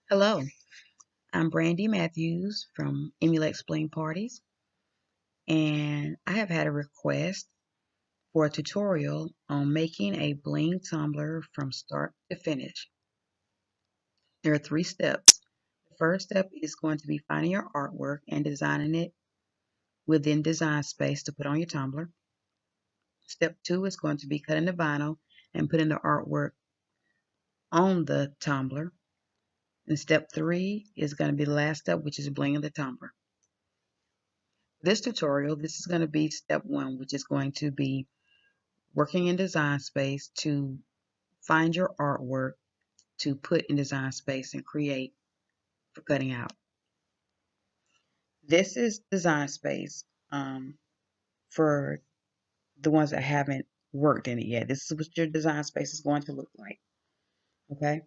Hello, I'm Brandy Matthews from Emulate Bling Parties, and I have had a request for a tutorial on making a bling tumbler from start to finish. There are 3 steps. The first step is going to be finding your artwork and designing it within Design Space to put on your tumbler. Step 2 is going to be cutting the vinyl and putting the artwork on the tumbler. And step 3 is going to be the last step, which is blinging the tumbler. This tutorial, this is going to be step 1, which is going to be working in Design Space to find your artwork to put in Design Space and create for cutting out. This is Design Space for the ones that haven't worked in it yet. This is what your Design Space is going to look like. Okay.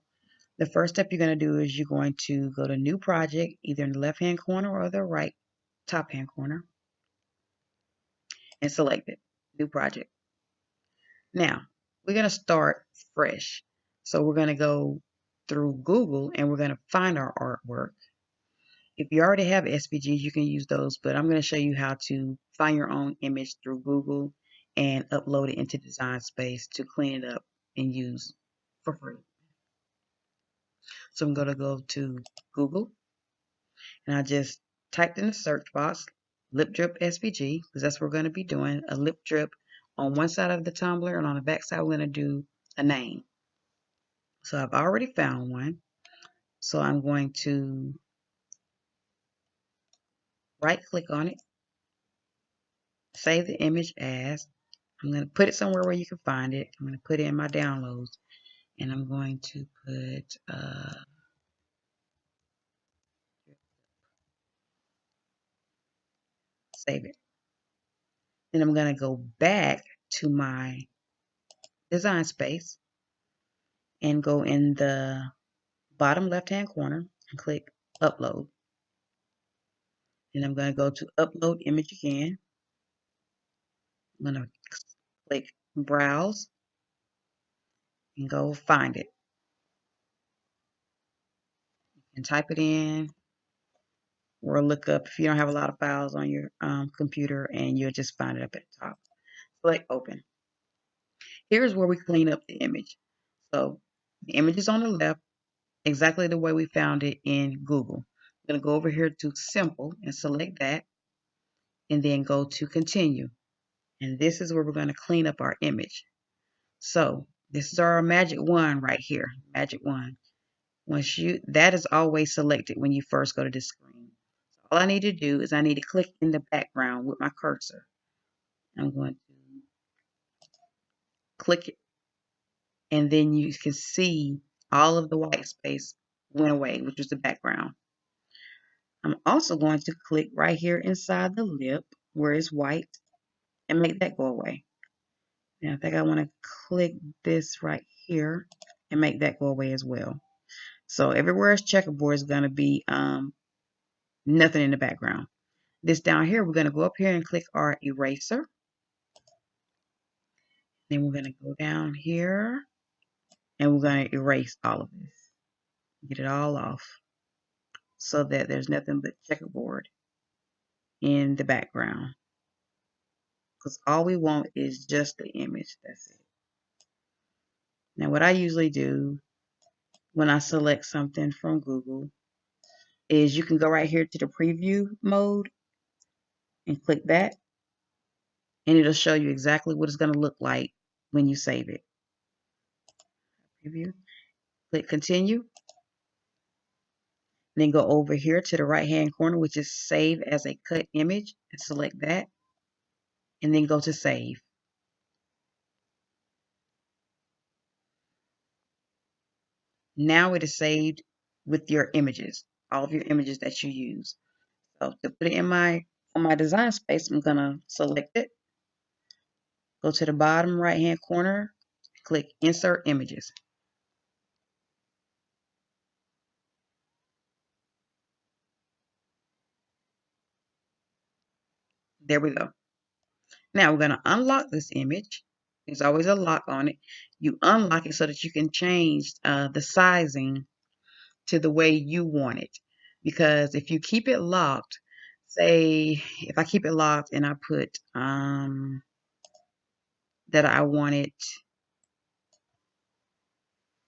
The first step you're going to do is you're going to go to New Project, either in the left-hand corner or the right top-hand corner, and select it, New Project. Now, we're going to start fresh. So we're going to go through Google and we're going to find our artwork. If you already have SVGs, you can use those, but I'm going to show you how to find your own image through Google and upload it into Design Space to clean it up and use for free. So I'm going to go to Google and I just typed in the search box lip drip SVG because that's what we're going to be doing, a lip drip on one side of the tumbler, and on the back side we're going to do a name. So I've already found one. So I'm going to right click on it, save the image as. I'm going to put it somewhere where you can find it. I'm going to put it in my downloads and I'm going to put save it. Then I'm going to go back to my Design Space and go in the bottom left hand corner and click upload. Then I'm going to go to upload image again. I'm going to click browse and go find it and type it in or look up if you don't have a lot of files on your computer, and you'll just find it up at the top. Click open. Here's where we clean up the image. So the image is on the left, exactly the way we found it in Google. I'm going to go over here to simple and select that, and then go to continue. And this is where we're going to clean up our image. So this is our magic wand right here, magic wand. That is always selected when you first go to this screen. So all I need to do is I need to click in the background with my cursor. I'm going to click it, and then you can see all of the white space went away, which was the background. I'm also going to click right here inside the lip where it's white and make that go away. Now I think I want to click this right here and make that go away as well. So everywhere it's checkerboard is going to be nothing in the background. This down here, we're going to go up here and click our eraser. Then we're going to go down here and we're going to erase all of this. Get it all off so that there's nothing but checkerboard in the background. Because all we want is just the image. That's it. Now what I usually do when I select something from Google is you can go right here to the preview mode and click that, and it'll show you exactly what it's going to look like when you save it. Preview. Click continue. Then go over here to the right hand corner, which is save as a cut image, and select that, and then go to save. Now it is saved with your images, all of your images that you use. So to put it in on my design space, I'm gonna select it, go to the bottom right hand corner, click insert images. There we go. Now we're gonna unlock this image. There's always a lock on it. You unlock it so that you can change the sizing to the way you want it. Because if you keep it locked, say if I keep it locked and I put that I want it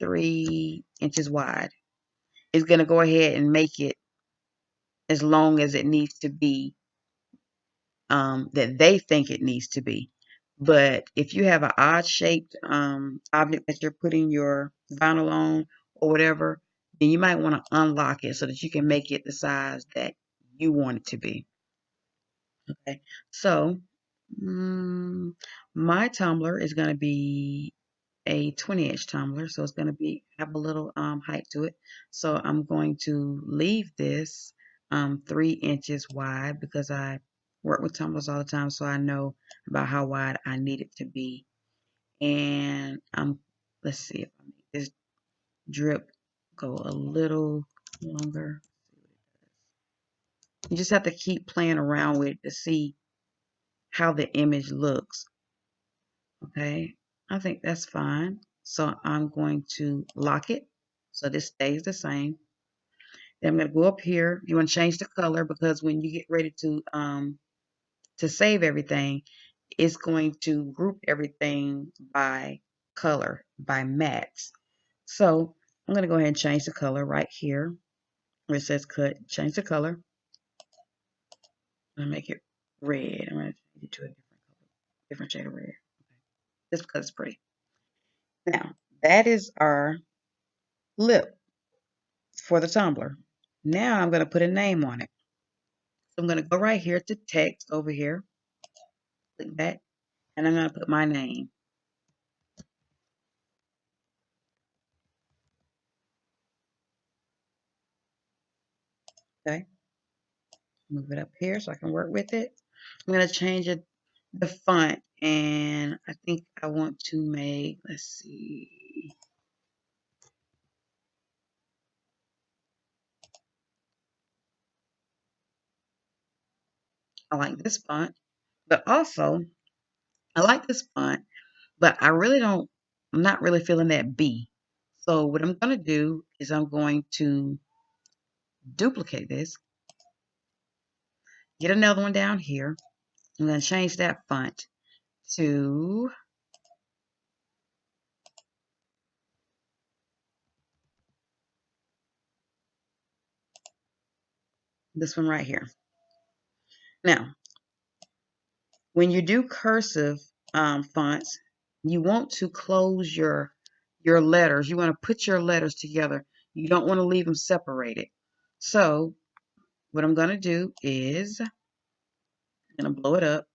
3 inches wide, it's going to go ahead and make it as long as it needs to be, that they think it needs to be. But if you have an odd shaped object that you're putting your vinyl on or whatever, then you might want to unlock it so that you can make it the size that you want it to be. Okay, so my tumbler is going to be a 20-inch tumbler, so it's going to be have a little height to it. So I'm going to leave this 3 inches wide because I work with tumblers all the time, so I know about how wide I need it to be. And let's see if I make this drip go a little longer. You just have to keep playing around with it to see how the image looks. Okay, I think that's fine. So I'm going to lock it so this stays the same. Then I'm going to go up here. You want to change the color because when you get ready to save everything, it's going to group everything by color, by mats. So I'm going to go ahead and change the color right here where it says cut. Change the color. I'm going to make it red. I'm going to change it to a different shade of red. Just because it's pretty. Now, that is our lip for the tumbler. Now I'm going to put a name on it. So I'm going to go right here to text over here, click that, and I'm going to put my name. Okay, move it up here so I can work with it. I'm going to change it, the font, and I think I want to make, let's see, I like this font, but also I like this font, but I'm not really feeling that B. So what I'm going to do is I'm going to duplicate this, get another one down here. I'm going to change that font to this one right here. Now, when you do cursive fonts, you want to close your letters. You want to put your letters together. You don't want to leave them separated. So what I'm going to do is I'm going to blow it up,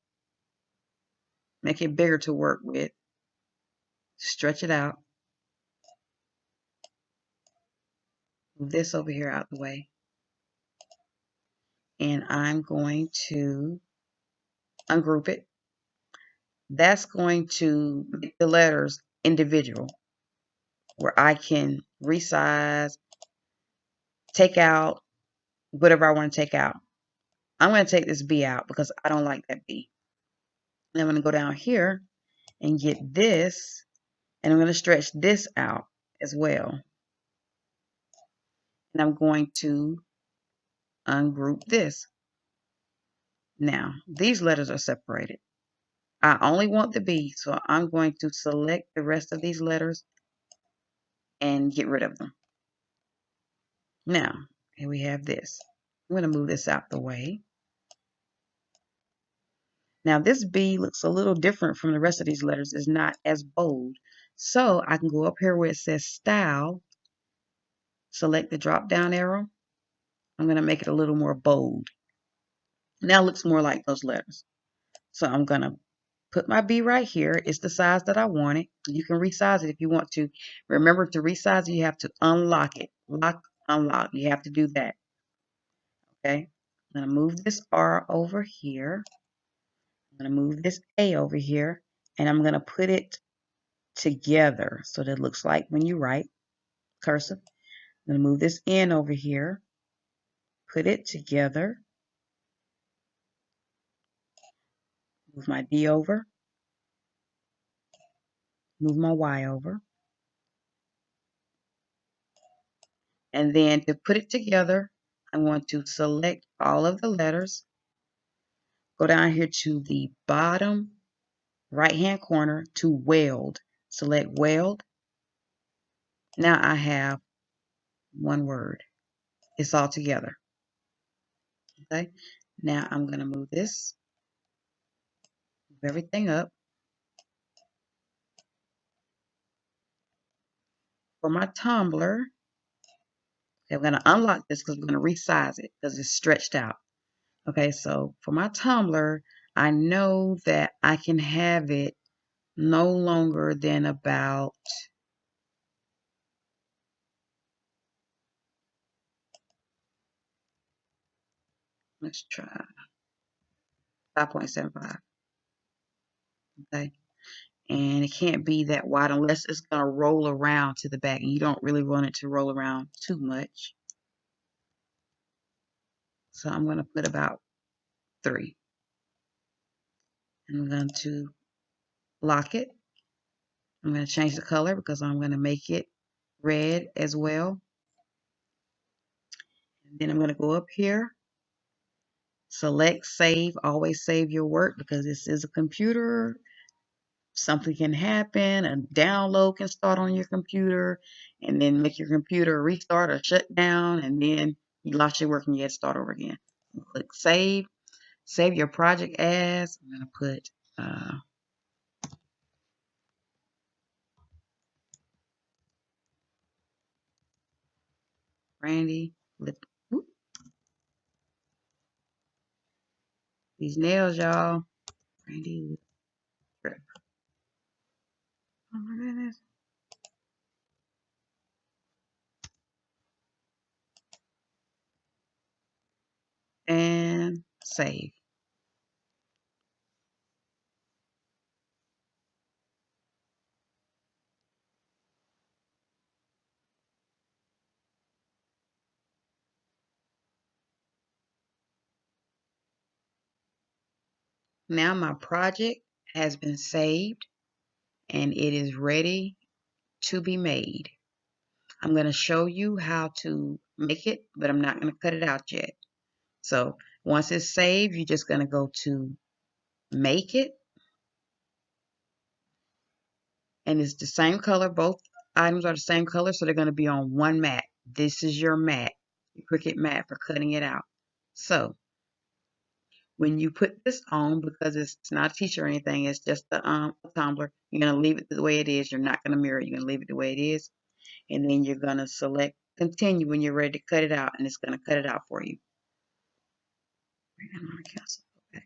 make it bigger to work with, stretch it out, move this over here out the way, and I'm going to ungroup it. That's going to make the letters individual, where I can resize, take out whatever I want to take out. I'm going to take this B out because I don't like that B. And I'm going to go down here and get this, and I'm going to stretch this out as well. And I'm going to ungroup this. Now, these letters are separated. I only want the B, so I'm going to select the rest of these letters and get rid of them. Now, here we have this. I'm going to move this out the way. Now, this B looks a little different from the rest of these letters. It's not as bold. So I can go up here where it says Style, select the drop-down arrow. I'm going to make it a little more bold. Now it looks more like those letters. So I'm going to put my B right here. It's the size that I want it. You can resize it if you want to. Remember, to resize it, you have to unlock it. Lock, unlock. You have to do that. Okay. I'm going to move this R over here. I'm going to move this A over here. And I'm going to put it together so that it looks like when you write cursive. I'm going to move this N over here. Put it together. Move my D over. Move my Y over. And then to put it together, I want to select all of the letters, go down here to the bottom right-hand corner to weld. Select weld. Now I have one word. It's all together. Okay. Now I'm going to move this, move everything up. For my tumbler, I'm going to unlock this because we're going to resize it because it's stretched out. Okay, so for my tumbler, I know that I can have it no longer than about, let's try 5.75. Okay, and it can't be that wide unless it's going to roll around to the back, and you don't really want it to roll around too much. So I'm going to put about 3. And I'm going to lock it. I'm going to change the color because I'm going to make it red as well. And then I'm going to go up here, select save, always save your work because this is a computer. Something can happen, a download can start on your computer and then make your computer restart or shut down, and then you lost your work and you had to start over again. Click save, save your project as, I'm going to put Randy, these nails, y'all. Randy, oh my goodness. And save. Now my project has been saved and it is ready to be made. I'm going to show you how to make it, but I'm not going to cut it out yet. So once it's saved, you're just going to go to make it, and it's the same color. Both items are the same color, so they're going to be on one mat. This is your mat, your Cricut mat for cutting it out. So when you put this on, because it's not a t-shirt or anything, it's just the tumbler, you're going to leave it the way it is. You're not going to mirror it. You're going to leave it the way it is. And then you're going to select continue when you're ready to cut it out, and it's going to cut it out for you. Okay.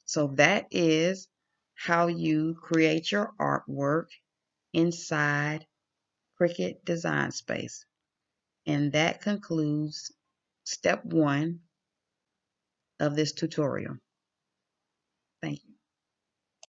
So that is how you create your artwork inside Cricut Design Space. And that concludes step 1 of this tutorial. Thank you.